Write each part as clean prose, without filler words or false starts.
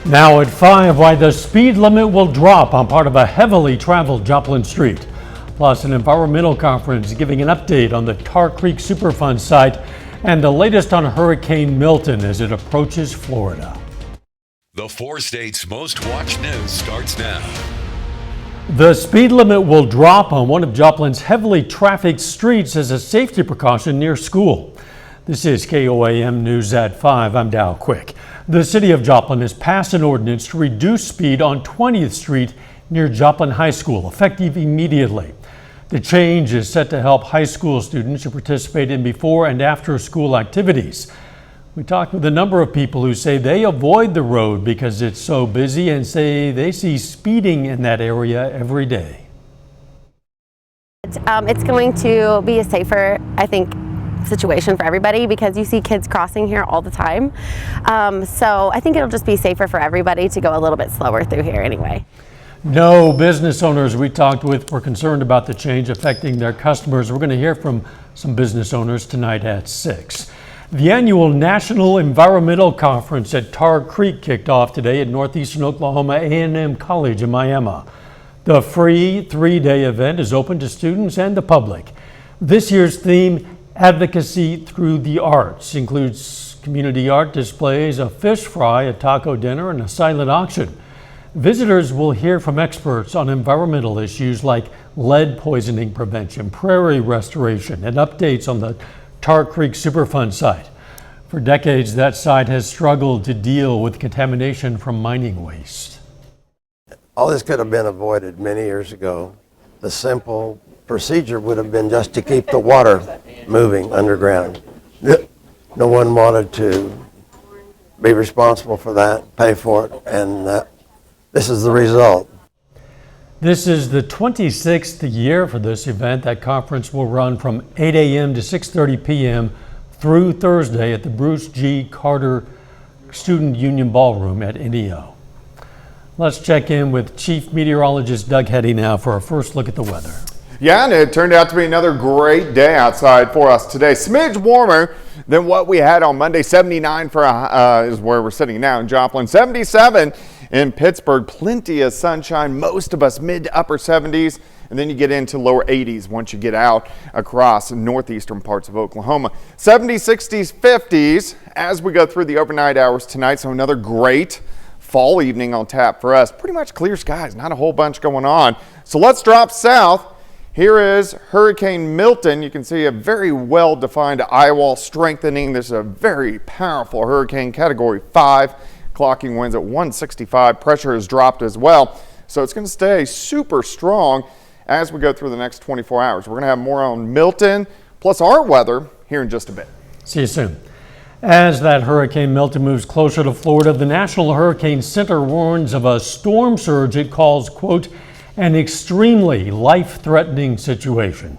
Now at 5, why the speed limit will drop on part of a heavily traveled Joplin street. Plus, an environmental conference giving an update on the Tar Creek Superfund site and the latest on Hurricane Milton as it approaches Florida. The 4 states' most watched news starts now. The speed limit will drop on one of Joplin's heavily trafficked streets as a safety precaution near school. This is KOAM News at 5. I'm Dow Quick. The city of Joplin has passed an ordinance to reduce speed on 20th Street near Joplin High School, effective immediately. The change is set to help high school students who participate in before and after school activities. We talked with a number of people who say they avoid the road because it's so busy and say they see speeding in that area every day. It's going to be a safer, I think, situation for everybody because you see kids crossing here all the time. So I think it'll just be safer for everybody to go a little bit slower through here anyway. No business owners we talked with were concerned about the change affecting their customers. We're going to hear from some business owners tonight at 6. The annual National Environmental Conference at Tar Creek kicked off today at Northeastern Oklahoma A&M College in Miami. The free 3-day event is open to students and the public. This year's theme, Advocacy Through the Arts, includes community art displays, a fish fry, a taco dinner, and a silent auction. Visitors will hear from experts on environmental issues like lead poisoning prevention, prairie restoration, and updates on the Tar Creek Superfund site. For decades, that site has struggled to deal with contamination from mining waste. All this could have been avoided many years ago. The simple procedure would have been just to keep the water moving underground. No one wanted to be responsible for that, pay for it, and this is the result. This is the 26th year for this event. That conference will run from 8 a.m. to 6:30 p.m. through Thursday at the Bruce G. Carter Student Union Ballroom at NEO. Let's check in with Chief Meteorologist Doug Heddy now for our first look at the weather. Yeah, and it turned out to be another great day outside for us today. Smidge warmer than what we had on Monday. 79 for is where we're sitting now in Joplin. 77 in Pittsburgh. Plenty of sunshine. Most of us mid to upper 70s. And then you get into lower 80s once you get out across northeastern parts of Oklahoma. 70s, 60s, 50s as we go through the overnight hours tonight. So another great fall evening on tap for us. Pretty much clear skies. Not a whole bunch going on. So let's drop south. Here is Hurricane Milton. You can see a very well-defined eye wall strengthening. This is a very powerful hurricane, Category 5, clocking winds at 165. Pressure has dropped as well, so it's going to stay super strong as we go through the next 24 hours. We're going to have more on Milton, plus our weather here in just a bit. See you soon. As that Hurricane Milton moves closer to Florida, the National Hurricane Center warns of a storm surge it calls, quote, an extremely life-threatening situation.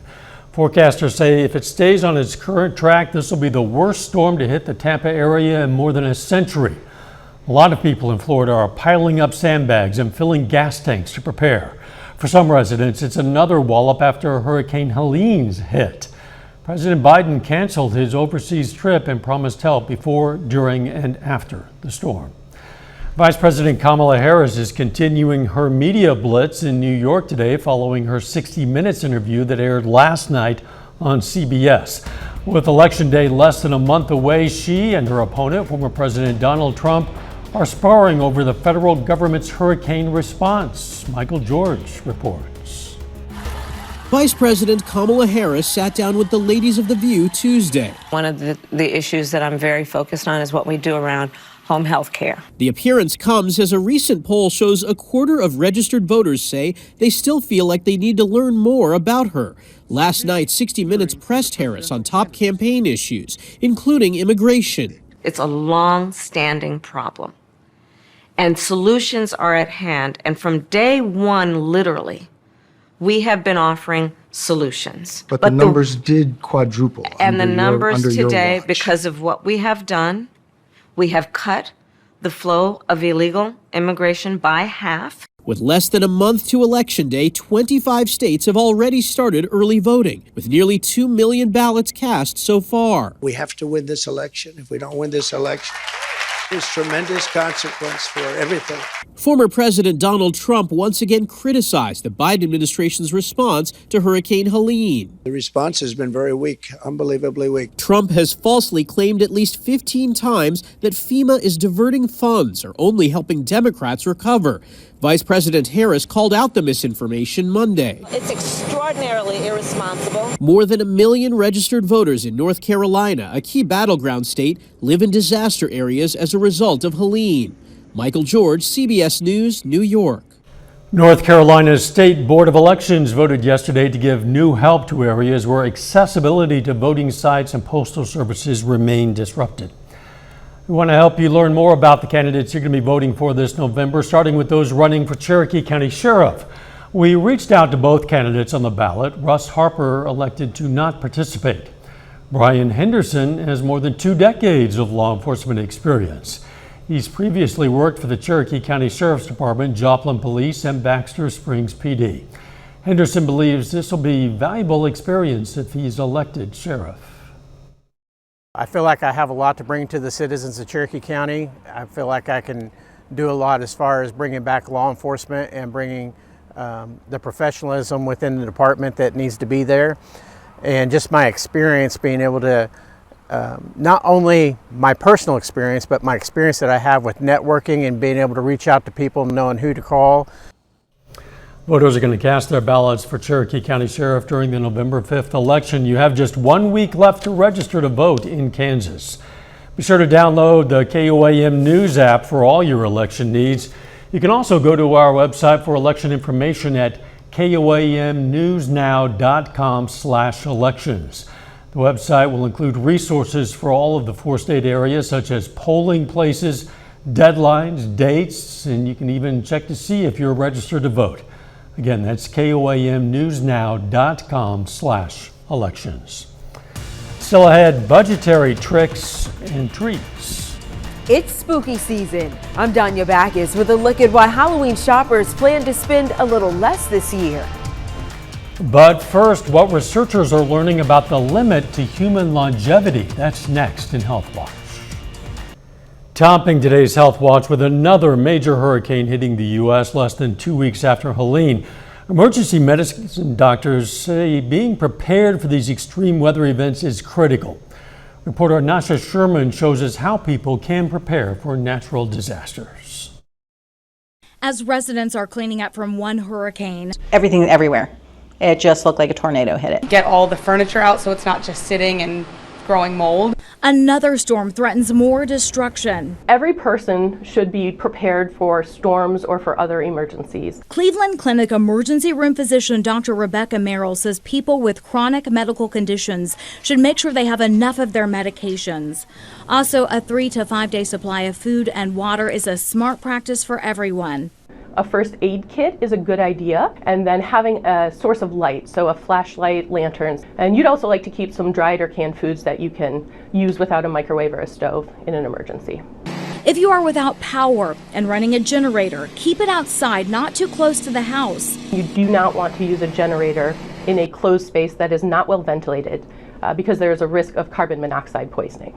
Forecasters say if it stays on its current track, this will be the worst storm to hit the Tampa area in more than a century. A lot of people in Florida are piling up sandbags and filling gas tanks to prepare. For some residents, it's another wallop after Hurricane Helene's hit. President Biden canceled his overseas trip and promised help before, during, and after the storm. Vice President Kamala Harris is continuing her media blitz in New York today following her 60 Minutes interview that aired last night on CBS. With Election Day less than a month away, she and her opponent, former President Donald Trump, are sparring over the federal government's hurricane response. Michael George reports. Vice President Kamala Harris sat down with the ladies of The View Tuesday. One of the issues that I'm very focused on is what we do around home health care. The appearance comes as a recent poll shows a quarter of registered voters say they still feel like they need to learn more about her. Last night, 60 Minutes pressed Harris on top campaign issues, including immigration. It's a long-standing problem, and solutions are at hand. And from day one, literally, we have been offering solutions. But the numbers did quadruple. And the numbers today, because of what we have done, we have cut the flow of illegal immigration by half. With less than a month to Election Day, 25 states have already started early voting, with nearly 2 million ballots cast so far. We have to win this election. If we don't win this election, There's tremendous consequence for everything. Former President Donald Trump once again criticized the Biden administration's response to Hurricane Helene. The response has been very weak, unbelievably weak. Trump has falsely claimed at least 15 times that FEMA is diverting funds or only helping Democrats recover. Vice President Harris called out the misinformation Monday. It's extraordinarily irresponsible. More than 1 million registered voters in North Carolina, a key battleground state, live in disaster areas as a result of Helene. Michael George, CBS News, New York. North Carolina's State Board of Elections voted yesterday to give new help to areas where accessibility to voting sites and postal services remain disrupted. We want to help you learn more about the candidates you're going to be voting for this November, starting with those running for Cherokee County Sheriff. We reached out to both candidates on the ballot. Russ Harper elected to not participate. Brian Henderson has more than 2 decades of law enforcement experience. He's previously worked for the Cherokee County Sheriff's Department, Joplin Police, and Baxter Springs PD. Henderson believes this will be valuable experience if he's elected sheriff. I feel like I have a lot to bring to the citizens of Cherokee County. I feel like I can do a lot as far as bringing back law enforcement and bringing the professionalism within the department that needs to be there. And just my experience being able to, not only my personal experience, but my experience that I have with networking and being able to reach out to people, knowing who to call. Voters are going to cast their ballots for Cherokee County Sheriff during the November 5th election. You have just 1 week left to register to vote in Kansas. Be sure to download the KOAM News app for all your election needs. You can also go to our website for election information at koamnewsnow.com/elections. The website will include resources for all of the 4 state areas, such as polling places, deadlines, dates, and you can even check to see if you're registered to vote. Again, that's koamnewsnow.com/elections. Still ahead, budgetary tricks and treats. It's spooky season. I'm Danya Backus with a look at why Halloween shoppers plan to spend a little less this year. But first, what researchers are learning about the limit to human longevity. That's next in Health Watch. Topping today's Health Watch with another major hurricane hitting the U.S. less than 2 weeks after Helene. Emergency medicine doctors say being prepared for these extreme weather events is critical. Reporter Nasha Sherman shows us how people can prepare for natural disasters. As residents are cleaning up from one hurricane, everything everywhere. It just looked like a tornado hit it. Get all the furniture out so it's not just sitting and growing mold. Another storm threatens more destruction. Every person should be prepared for storms or for other emergencies. Cleveland Clinic emergency room physician Dr. Rebecca Merrill says people with chronic medical conditions should make sure they have enough of their medications. Also, a 3 to 5 day supply of food and water is a smart practice for everyone. A first aid kit is a good idea, and then having a source of light, so a flashlight, lanterns. And you'd also like to keep some dried or canned foods that you can use without a microwave or a stove in an emergency. If you are without power and running a generator, keep it outside, not too close to the house. You do not want to use a generator in a closed space that is not well ventilated because there is a risk of carbon monoxide poisoning.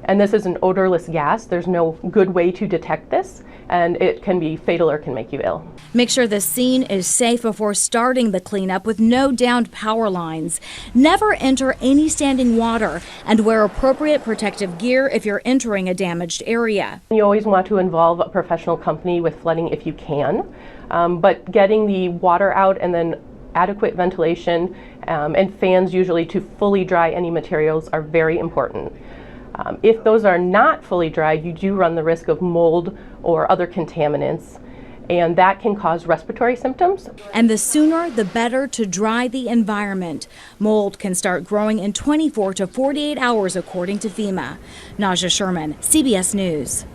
And this is an odorless gas. There's no good way to detect this, and it can be fatal or can make you ill. Make sure the scene is safe before starting the cleanup with no downed power lines. Never enter any standing water, and wear appropriate protective gear if you're entering a damaged area. You always want to involve a professional company with flooding if you can, but getting the water out and then adequate ventilation and fans usually to fully dry any materials are very important. If those are not fully dried, you do run the risk of mold or other contaminants, and that can cause respiratory symptoms. And the sooner the better to dry the environment. Mold can start growing in 24 to 48 hours according to FEMA. Naja Sherman, CBS News.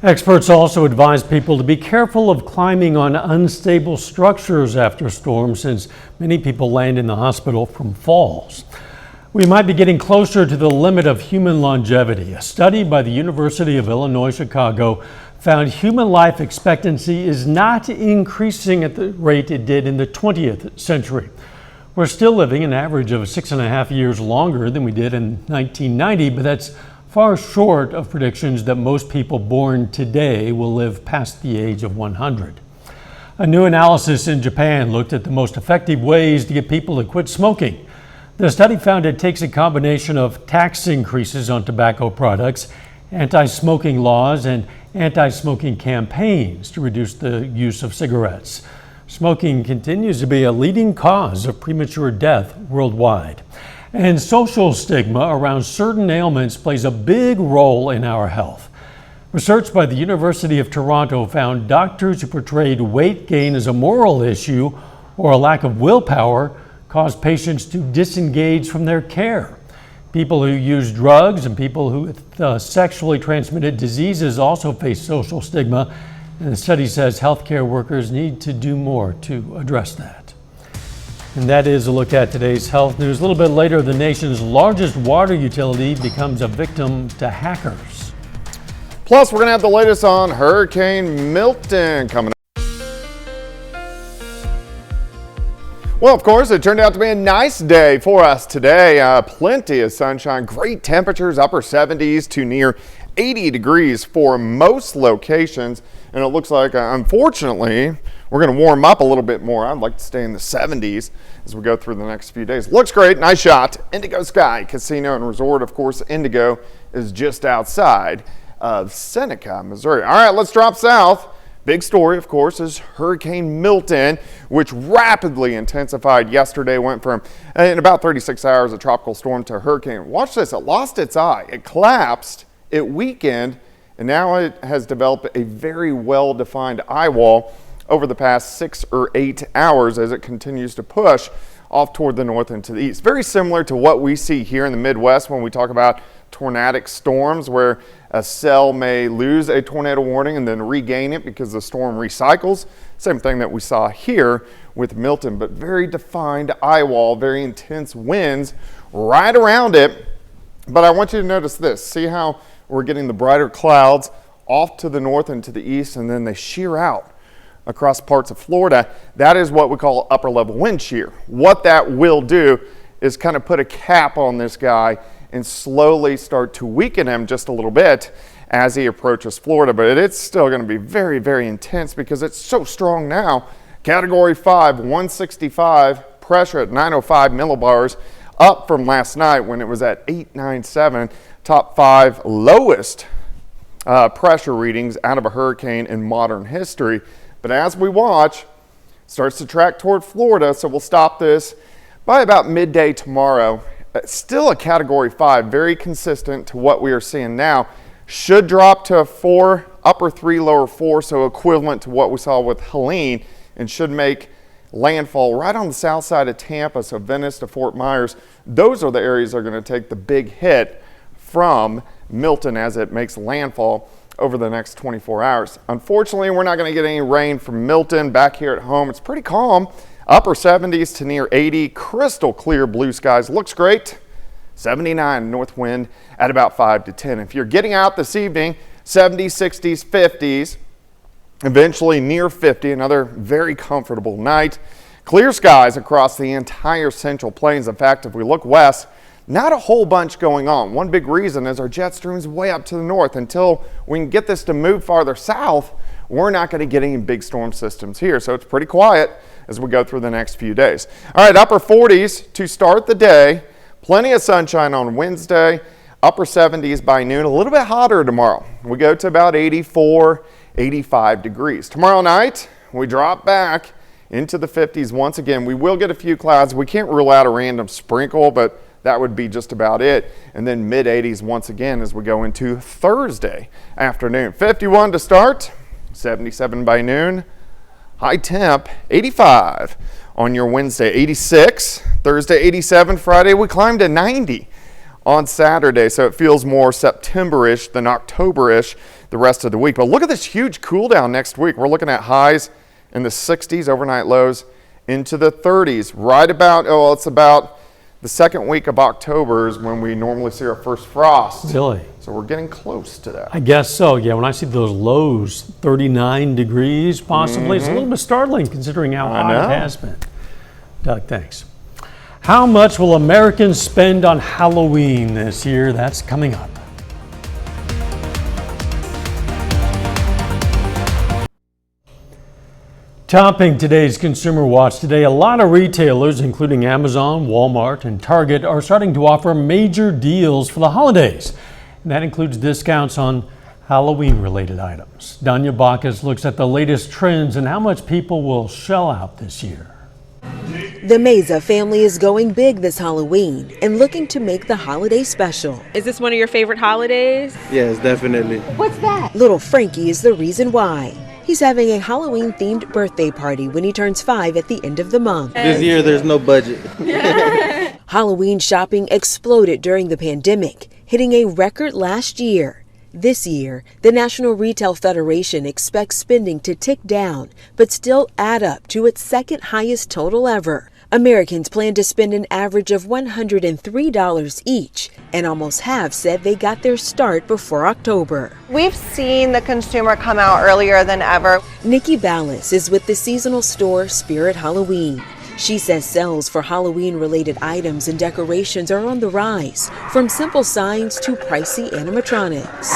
Experts also advise people to be careful of climbing on unstable structures after storms, since many people land in the hospital from falls. We might be getting closer to the limit of human longevity. A study by the University of Illinois Chicago found human life expectancy is not increasing at the rate it did in the 20th century. We're still living an average of 6.5 years longer than we did in 1990, but that's far short of predictions that most people born today will live past the age of 100. A new analysis in Japan looked at the most effective ways to get people to quit smoking. The study found it takes a combination of tax increases on tobacco products, anti-smoking laws, and anti-smoking campaigns to reduce the use of cigarettes. Smoking continues to be a leading cause of premature death worldwide. And social stigma around certain ailments plays a big role in our health. Research by the University of Toronto found doctors who portrayed weight gain as a moral issue or a lack of willpower caused patients to disengage from their care. People who use drugs and people who with sexually transmitted diseases also face social stigma, and the study says healthcare workers need to do more to address that. And that is a look at today's health news. A little bit later, the nation's largest water utility becomes a victim to hackers. Plus, we're going to have the latest on Hurricane Milton coming up. Well, of course, it turned out to be a nice day for us today. Plenty of sunshine, great temperatures, upper 70s to near 80 degrees for most locations. And it looks like, unfortunately, we're going to warm up a little bit more. I'd like to stay in the 70s as we go through the next few days. Looks great. Nice shot. Indigo Sky Casino and Resort. Of course, Indigo is just outside of Seneca, Missouri. All right, let's drop south. Big story, of course, is Hurricane Milton, which rapidly intensified yesterday, went from, in about 36 hours, a tropical storm to a hurricane. Watch this. It lost its eye. It collapsed. It weakened. And now it has developed a very well-defined eye wall over the past 6 or 8 hours as it continues to push off toward the north and to the east. Very similar to what we see here in the Midwest when we talk about tornadic storms, where a cell may lose a tornado warning and then regain it because the storm recycles. Same thing that we saw here with Milton, but very defined eye wall, very intense winds right around it. But I want you to notice this. See how we're getting the brighter clouds off to the north and to the east, and then they shear out across parts of Florida. That is what we call upper level wind shear. What that will do is kind of put a cap on this guy and slowly start to weaken him just a little bit as he approaches Florida. But it's still going to be very, very intense because it's so strong now. Category 5, 165 pressure at 905 millibars, up from last night when it was at 897. Top 5 lowest pressure readings out of a hurricane in modern history. But as we watch, it starts to track toward Florida, so we'll stop this by about midday tomorrow. Still a Category 5, very consistent to what we are seeing now. Should drop to a 4, upper 3, lower 4, so equivalent to what we saw with Helene, and should make landfall right on the south side of Tampa, so Venice to Fort Myers. Those are the areas that are going to take the big hit from Milton as it makes landfall over the next 24 hours. Unfortunately, we're not going to get any rain from Milton. Back here at home, it's pretty calm. Upper 70s to near 80, crystal clear blue skies. Looks great. 79 north wind at about 5 to 10. If you're getting out this evening, 70s, 60s, 50s, eventually near 50, another very comfortable night. Clear skies across the entire Central Plains. In fact, if we look west, not a whole bunch going on. One big reason is our jet stream's way up to the north. Until we can get this to move farther south, we're not going to get any big storm systems here. So it's pretty quiet as we go through the next few days. All right, upper 40s to start the day. Plenty of sunshine on Wednesday. Upper 70s by noon. A little bit hotter tomorrow. We go to about 84, 85 degrees. Tomorrow night, we drop back into the 50s once again. We will get a few clouds. We can't rule out a random sprinkle, but that would be just about it. And then mid 80s once again as we go into Thursday afternoon. 51 to start, 77 by noon. High temp, 85 on your Wednesday, 86. Thursday, 87. Friday, we climbed to 90 on Saturday. So it feels more September-ish than October-ish the rest of the week. But look at this huge cool down next week. We're looking at highs in the 60s, overnight lows into the 30s. Right about, it's about the second week of October is when we normally see our first frost. Really? So we're getting close to that. I guess so, yeah. When I see those lows, 39 degrees possibly, it's a little bit startling considering how hot it has been. Doug, thanks. How much will Americans spend on Halloween this year? That's coming up. Topping today's Consumer Watch today, a lot of retailers, including Amazon, Walmart, and Target, are starting to offer major deals for the holidays. And that includes discounts on Halloween-related items. Danya Bacchus looks at the latest trends and how much people will shell out this year. The Meza family is going big this Halloween and looking to make the holiday special. Is this one of your favorite holidays? Yes, definitely. What's that? Little Frankie is the reason why. He's having a Halloween-themed birthday party when he turns 5 at the end of the month. This year there's no budget. Halloween shopping exploded during the pandemic, hitting a record last year. This year, the National Retail Federation expects spending to tick down, but still add up to its second highest total ever. Americans plan to spend an average of $103 each, and almost half said they got their start before October. We've seen the consumer come out earlier than ever. Nikki Ballas is with the seasonal store Spirit Halloween. She says sales for Halloween-related items and decorations are on the rise, from simple signs to pricey animatronics.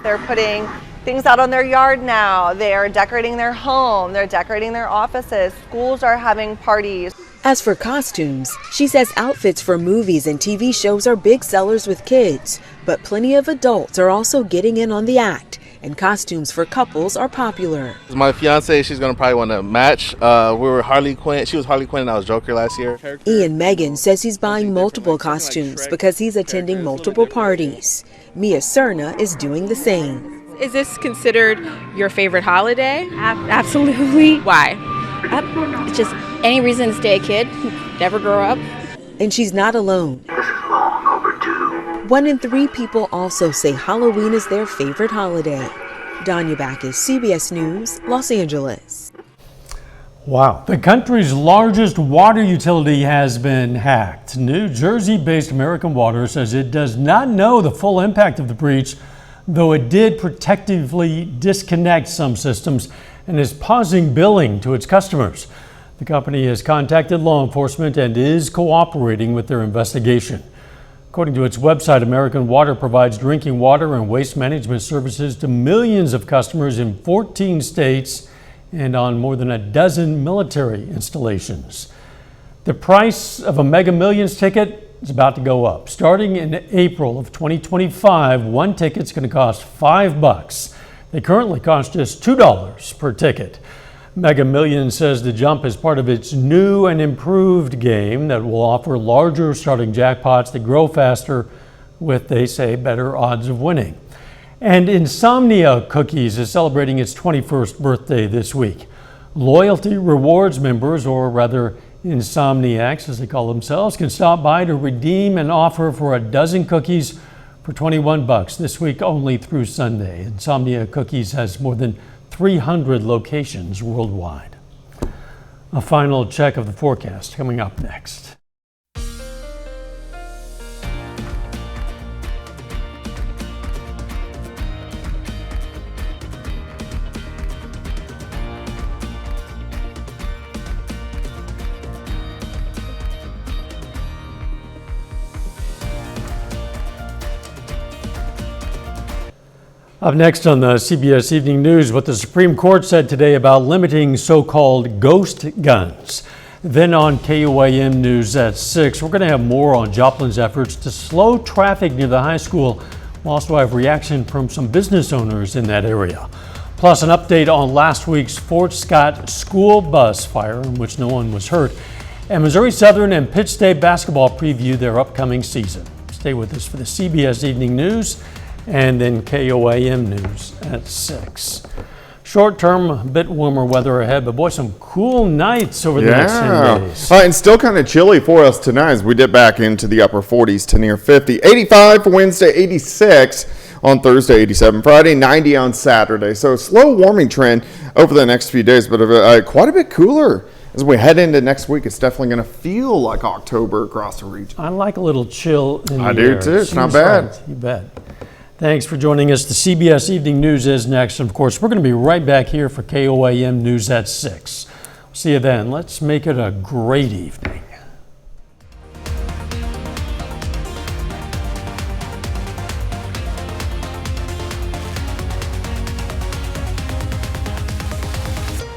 They're putting things out on their yard now. They're decorating their home. They're decorating their offices. Schools are having parties. As for costumes, she says outfits for movies and TV shows are big sellers with kids, but plenty of adults are also getting in on the act, and costumes for couples are popular. My fiance, she's gonna probably want to match. We were Harley Quinn. She was Harley Quinn and I was Joker last year. Ian Megan says he's buying multiple costumes because he's attending multiple parties. Mia Cerna is doing the same. Is this considered your favorite holiday? Absolutely. Why? It's just any reason to stay a kid, never grow up. And she's not alone. This is long overdue. 1 in 3 people also say Halloween is their favorite holiday. Danya Bacchus, CBS News, Los Angeles. Wow. The country's largest water utility has been hacked. New Jersey-based American Water says it does not know the full impact of the breach, though it did protectively disconnect some systems and is pausing billing to its customers. The company has contacted law enforcement and is cooperating with their investigation. According to its website, American Water provides drinking water and waste management services to millions of customers in 14 states and on more than a dozen military installations. The price of a Mega Millions ticket is about to go up. Starting in April of 2025, one ticket's going to cost $5. They currently cost just $2 per ticket. Mega Millions says the jump is part of its new and improved game that will offer larger starting jackpots that grow faster with, they say, better odds of winning. And Insomnia Cookies is celebrating its 21st birthday this week. Loyalty Rewards members, or rather Insomniacs as they call themselves, can stop by to redeem an offer for a dozen cookies for $21 this week only through Sunday. Insomnia Cookies has more than 300 locations worldwide. A final check of the forecast coming up next. Up next on the CBS Evening News, what the Supreme Court said today about limiting so-called ghost guns. Then on KOAM News at 6, we're going to have more on Joplin's efforts to slow traffic near the high school. We'll also have reaction from some business owners in that area. Plus an update on last week's Fort Scott school bus fire in which no one was hurt. And Missouri Southern and Pitt State basketball preview their upcoming season. Stay with us for the CBS Evening News and then KOAM News at 6. Short term, a bit warmer weather ahead, but boy, some cool nights over the next 10 days. And still kind of chilly for us tonight as we dip back into the upper 40s to near 50. 85 for Wednesday, 86 on Thursday, 87 Friday, 90 on Saturday. So slow warming trend over the next few days, but quite a bit cooler. As we head into next week, it's definitely going to feel like October across the region. I like a little chill in the I do too. It's not bad. Right. You bet. Thanks for joining us. The CBS Evening News is next. And of course, we're going to be right back here for KOAM News at 6. See you then. Let's make it a great evening.